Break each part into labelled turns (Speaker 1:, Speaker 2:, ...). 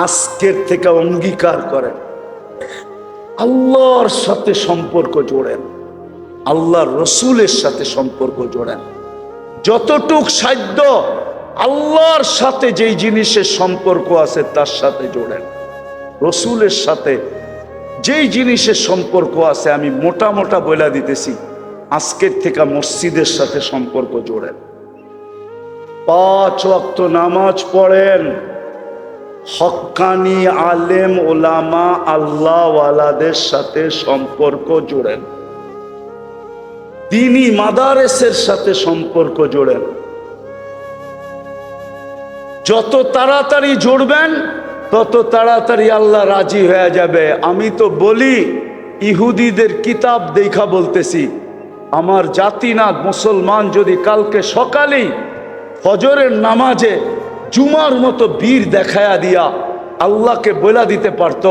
Speaker 1: আজকের থেকে অঙ্গীকার করেন, আল্লাহর সাথে সম্পর্ক জোড়েন, আল্লাহর রসুলের সাথে সম্পর্ক জোড়েন। যতটুক সাধ্য আল্লাহর সাথে যেই জিনিসের সম্পর্ক আছে তার সাথে জোড়েন। রসুলের সাথে যেই জিনিসের সম্পর্ক আছে, আমি মোটা মোটা বলে দিতেছি, আজকের থেকে মসজিদের সাথে সম্পর্ক জোড়েন। 5 ওয়াক্ত নামাজ পড়েন, হক্কানি আলেম ওলামা আল্লাহওয়ালাদের সাথে সম্পর্ক জোড়েন, দ্বীনি মাদারেসের সাথে সম্পর্ক জোড়েন। যত তাড়াতাড়ি জুড়বেন তত তাড়াতাড়ি আল্লাহ রাজি হয়ে যাবে। আমি তো বলি, ইহুদিদের কিতাব দেখা বলতেছি, আমার জাতিনাথ মুসলমান যদি কালকে সকালেই ফজরের নামাজে জুমার মতো বীর দেখায়া দিয়া আল্লাহকে বলে দিতে পারত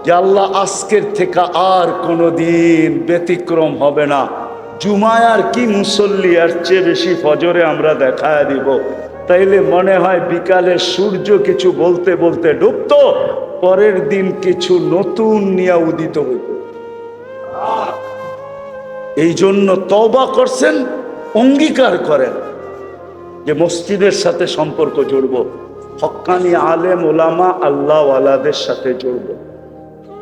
Speaker 1: যে আল্লাহ আজকের থেকে আর কোনোদিন ব্যতিক্রম হবে না, জুমায় আর কি মুসল্লি, আর চেয়ে বেশি ফজরে আমরা দেখায়া দিব, তাইলে মনে হয় বিকালে সূর্য কিছু বলতে বলতে ডুবতো, পরের দিন কিছু নতুন নিয়ে উদিত হইত। এই জন্য তওবা করছেন, অঙ্গীকার করেন যে মসজিদের সাথে সম্পর্ক জুড়ব, হক্কানি আলেম ওলামা আল্লাহওয়ালাদের সাথে জুড়ব,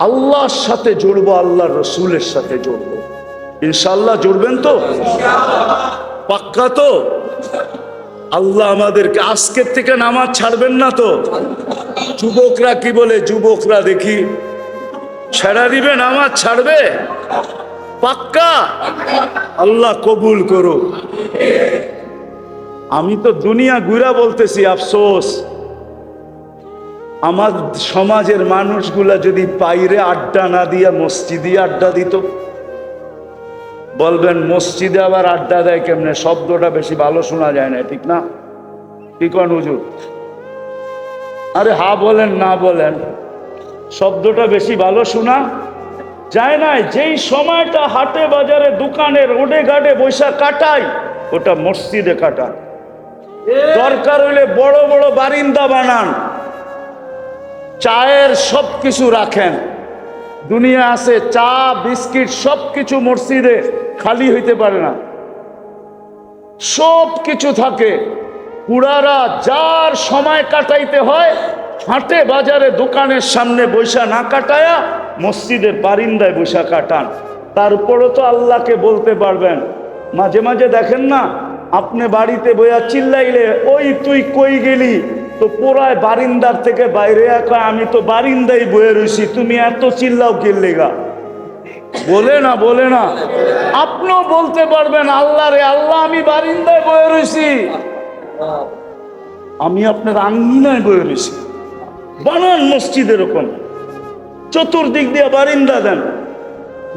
Speaker 1: আল্লাহর সাথে জুড়ব, আল্লাহর রসুলের সাথে জুড়ব। ইনশাআল্লাহ জুড়বেন তো? পাক্কা তো? আল্লাহ আমাদেরকে আজকের থেকে নামাজ ছাড়বেন না তো? যুবকরা কি বলে? যুবকরা দেখি ছেড়া দিবে, নামাজ ছাড়বে? পাক্কা? আল্লাহ কবুল করো। আমি তো দুনিয়া ঘুরা বলতেছি, আফসোস আমার সমাজের মানুষগুলা যদি বাইরে আড্ডা না দিয়া মসজিদে আড্ডা দিত। বলবেন মসজিদে আবার আড্ডা দেয় কেমনে? শব্দটা বেশি ভালো শোনা যায় না, ঠিক না? ঠিক হুজুর? আরে হা বলেন না বলেন, শব্দটা বেশি ভালো শোনা যায় না। যেই সময়টা হাটে বাজারে দোকানে রোডে ঘাটে বৈশা কাটাই, ওটা মসজিদে কাটান। দরকার হইলে বড় বড় বারিন্দা বানান, চায়ের সব কিছু রাখেন। দুনিয়া আছে চা বিস্কিট সব কিছু মসজিদে খালি হইতে পারে না, সব কিছু থাকে। পুরারা যার সময় কাটাইতে হয় হাটে বাজারে দোকানের সামনে বৈশা না কাটায়া মসজিদের বারিন্দায় বৈশা কাটান। তারপরও তো আল্লাহকে বলতে পারবেন। মাঝে মাঝে দেখেন না, আপনি বাড়িতে বইয়া চিল্লাইলে ওই তুই কই গেলি, তো পুরায় বারিন্দার থেকে বাইরে একা, আমি তো বারিন্দায় বয়ে রয়েছি, তুমি এত চিল্লাও কিল্লেগা? বলে না, বলে না? আপনিও বলতে পারবেন, আল্লাহ রে আল্লাহ, আমি বারিন্দায় বয়ে রয়েছি, আমি আপনার আঙ্গিনায় বয়ে রয়েছি। বানান মসজিদ এরকম, চতুর্দিক দিয়ে বারিন্দা দেন।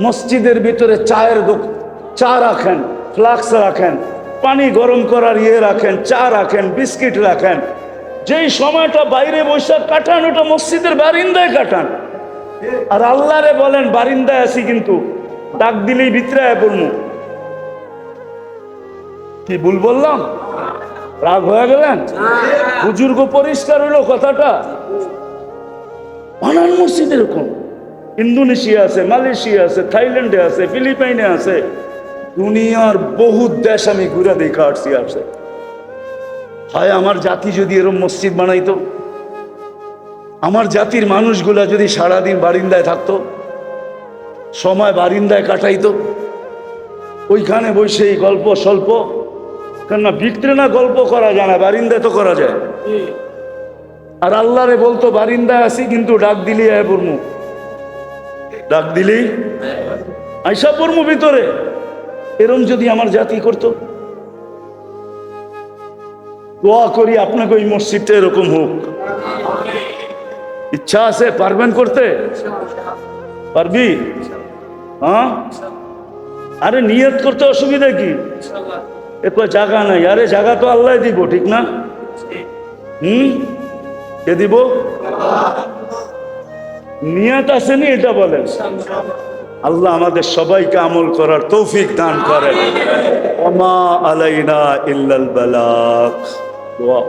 Speaker 1: মসজিদের ভিতরে চায়ের চা রাখেন, ফ্লাক্স রাখেন, পানি গরম করার ইয়ে রাখেন, চা রাখেন, বিস্কিট রাখেন। যেই সময়টা বাইরে বৈশাখ কাটান, ওটা মসজিদের বারিন্দায় কাটান। আর আল্লাহরে বলেন বারিন্দায় আছি, কিন্তু ডাক দিলেই ভিতরে পড়মু। কি ভুল বললাম? রাগ হয়ে গেলেন? বুজুর্গ পরিষ্কার হইল কথাটা? বানান মসজিদ এরকম। ইন্দোনেশিয়া আছে, মালয়েশিয়া আছে, থাইল্যান্ডে আছে, ফিলিপাইনে আছে, দুনিয়ার বহু দেশ আমি ঘুরে দেখা আসছি। আছে হয় আমার জাতি যদি এরকম মসজিদ বানাইতো, আমার জাতির মানুষগুলা যদি সারাদিন বারিন্দায় থাকতো, সময় বারিন্দায় কাটাইতো, ওইখানে বসে এই গল্প স্বল্প, কেননা ভিতরে না গল্প করা যায় না, বারিন্দায় তো করা যায়। আর আল্লাহরে বলতো বারিন্দায় আছি, কিন্তু ডাক দিলি আয় পড়মু, ডাক দিলি আইসা পড়মু ভিতরে। এরম যদি আমার জাতি করতো, দোয়া করি আপনাকে ওই মসজিদটা এরকম হোক। ইচ্ছা আছে? পারবেন করতে? পারবি? হ্যাঁ, আরে নিয়ত করতে অসুবিধা কি? এরপর জায়গা নাই, আরে জায়গা তো আল্লাহ দিব, ঠিক না? কে দিব? নিয়ত আসেনি, এটা বলেন। আল্লাহ আমাদের সবাইকে আমল করার তৌফিক দান করেন। ওমা আলাইনা ইল্লাল বালাগ। দোয়া।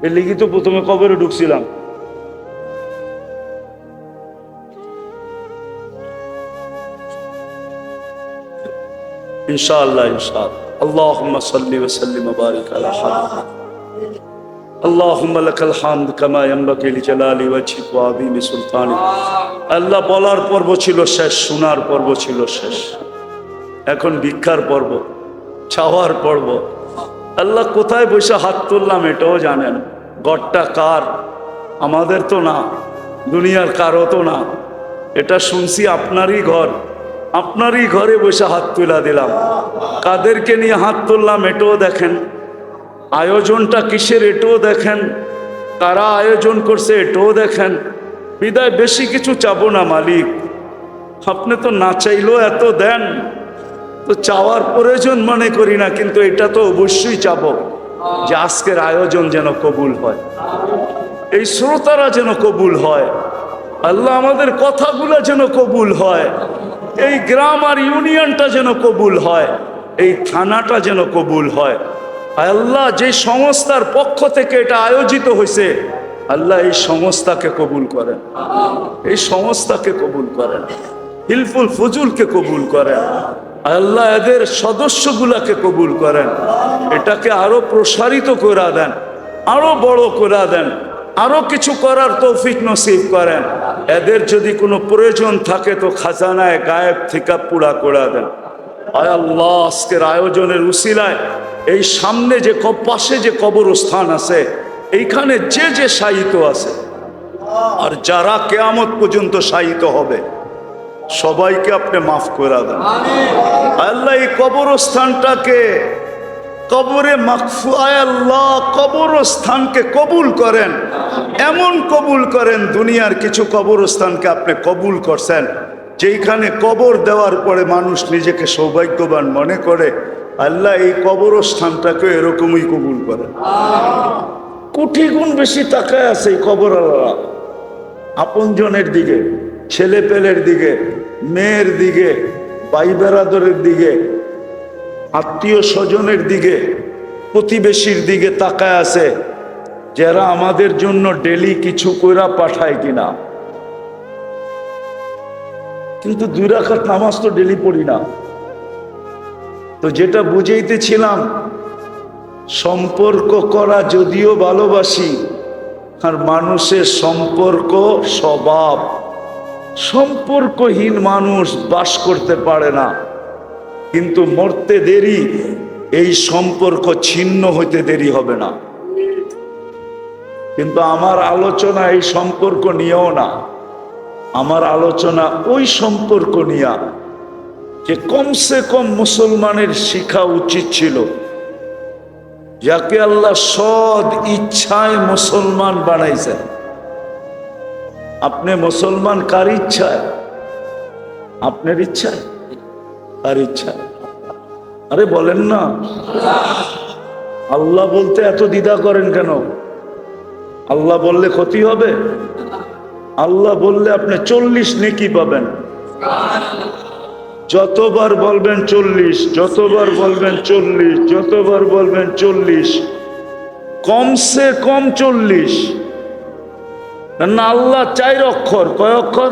Speaker 1: এর লিগি তো প্রথমে কবরে ঢুকছিলাম। ইনশাআল্লাহ ইনশাআল্লাহ। আল্লাহুম্মা সাল্লি ওয়া সাল্লিম ওয়া বারিক আলা হাবিবিক আল্লাহুম্মা লাকাল হামদ কামা ইয়ানবাগি লিজালালি ওয়াজহিক ওয়া আযীমি সুলতানিক। আল্লাহ বলার পর্ব ছিল শেষ, শোনার পর্ব ছিল শেষ, এখন ভিক্ষার পর্ব, চাওয়ার পর্ব। আল্লাহ কোথায় বসে হাত তুললাম এটাও জানেন। ঘরটা কার? আমাদের তো না, দুনিয়ার কারো তো না। এটা শুনছি আপনারই ঘর, আপনারই ঘরে বসে হাত তুলা দিলাম। কাদেরকে নিয়ে হাত তুললাম এটাও দেখেন, আয়োজনটা কিসের এটাও দেখেন, কারা আয়োজন করছে এটাও দেখেন। বিদায় বেশি কিছু চাবো না মালিক, আপনি তো না চাইলেও এত দেন, তো চাওয়ার প্রয়োজন মনে করি না, কিন্তু এটা তো অবশ্যই চাবো যে আজকের আয়োজন যেন কবুল হয়, এই শ্রোতারা যেন কবুল হয়, আল্লাহ আমাদের কথাগুলো যেন কবুল হয়, এই গ্রাম আর ইউনিয়নটা যেন কবুল হয়, এই থানাটা যেন কবুল হয়। আল্লাহ যে সংস্থার পক্ষ থেকে এটা আয়োজিত হয়েছে, আল্লাহ এই সংস্থাকে কবুল করেন, এই সংস্থাকে কবুল করেন, হিলফুল ফুজুলকে কবুল করেন, আল্লাহ এদের সদস্যগুলাকে কবুল করেন, এটাকে আরো প্রসারিত করে দেন, আরো বড় করে দেন, আরো কিছু করার তৌফিক নসিব করেন। এদের যদি কোনো প্রয়োজন থাকে তো খাজানায় গায়েব থেকে পুরা করে দেন। আয় আল্লাহ, আজকের আয়োজনের উসিলায় এই সামনে যে পাশে যে কবরস্থান আছে, এইখানে যে যে শায়িত আছে আর যারা কিয়ামত পর্যন্ত শায়িত হবে, সবাইকে আপনি মাফ করে দেন। আল্লাহ এই কবরস্থানটাকে কবরে মাগফু, আয় আল্লাহ কবরস্থানকে কবুল করেন, এমন কবুল করেন। দুনিয়ার কিছু কবরস্থানকে আপনি কবুল করছেন, যেইখানে কবর দেওয়ার পরে মানুষ নিজেকে সৌভাগ্যবান মনে করে। আল্লাহ এই কবরস্থানটাকে এরকমই কবুল করেন। কোটি গুণ বেশি তাকায় আছে এই কবর আল্লাহ, আপনজনের দিকে, ছেলে পেলের দিকে, মেয়ের দিকে, ভাই বেরাদরের দিকে, আত্মীয় স্বজনের দিকে, প্রতিবেশীর দিকে তাকায় আছে, যারা আমাদের জন্য ডেলি কিছু কইরা পাঠায় কিনা। কিন্তু 2 রাকাত নামাজ তো ডেলি পড়ি না। তো যেটা বুঝাইতেছিলাম, সম্পর্ক করা যদিও ভালোবাসি, আর মানুষের সম্পর্ক স্বভাব, সম্পর্কহীন মানুষ বাস করতে পারে না, কিন্তু মরতে দেরি, এই সম্পর্ক ছিন্ন হইতে দেরি হবে না। কিন্তু আমার আলোচনা এই সম্পর্ক নিয়েও না, আমার আলোচনা ওই সম্পর্ক নিয়ে যে কমসে কম মুসলমানের শিখা উচিত ছিল, যাকে আল্লাহ সৎ ইচ্ছায় মুসলমান বানাইছেন। আপনি মুসলমান কার ইচ্ছায়? আপনার ইচ্ছায়? কার ইচ্ছায়? আরে বলেন না, আল্লাহ বলতে এত দ্বিধা করেন কেন? আল্লাহ বললে ক্ষতি হবে? আল্লাহ বললে আপনি 40 নেকি পাবেন। যতবার বলবেন 40, যতবার বলবেন 40, যতবার বলবেন 40, কমসে কম 40। না, আল্লাহ 4 অক্ষর। কয় অক্ষর?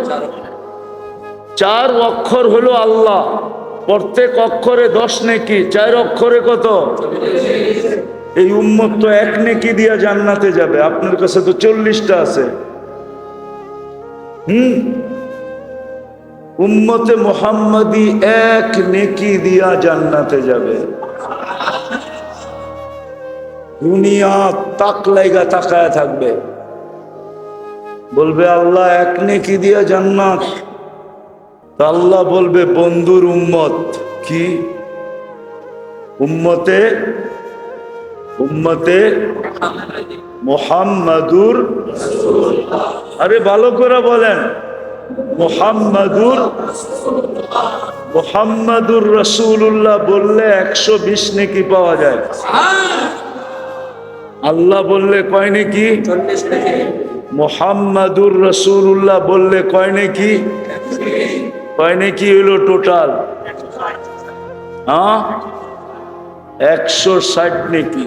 Speaker 1: 4 অক্ষর হলো আল্লাহ, প্রত্যেক অক্ষরে 10 নেকি, 4 অক্ষরে কত? এই উম্মত তো 1 নেকি দিয়া জান্নাতে যাবে, আপনার কাছে তো 40টা আছে। উম্মতে মুহাম্মাদি 1 নেকি দিয়া জান্নাতে যাবে। দুনিয়া তাক লাইগা তাকায় থাকবে, বলবে আল্লাহ 1 নেকি দিয়া জান্নাত। আল্লাহ বলবে বন্ধুর উম্মত কি? উম্মতে মুহাম্মাদুর, আরে ভালো করে বলেন, মুহাম্মাদুর রাসূলুল্লাহ বললে 120 নেকি পাওয়া যায়। আল্লাহ বললে কয় নেকি? মুহাম্মাদুর রাসূলুল্লাহ বললে কয় নেকি? কয় নেকি হইল টোটাল? 160 নেকি।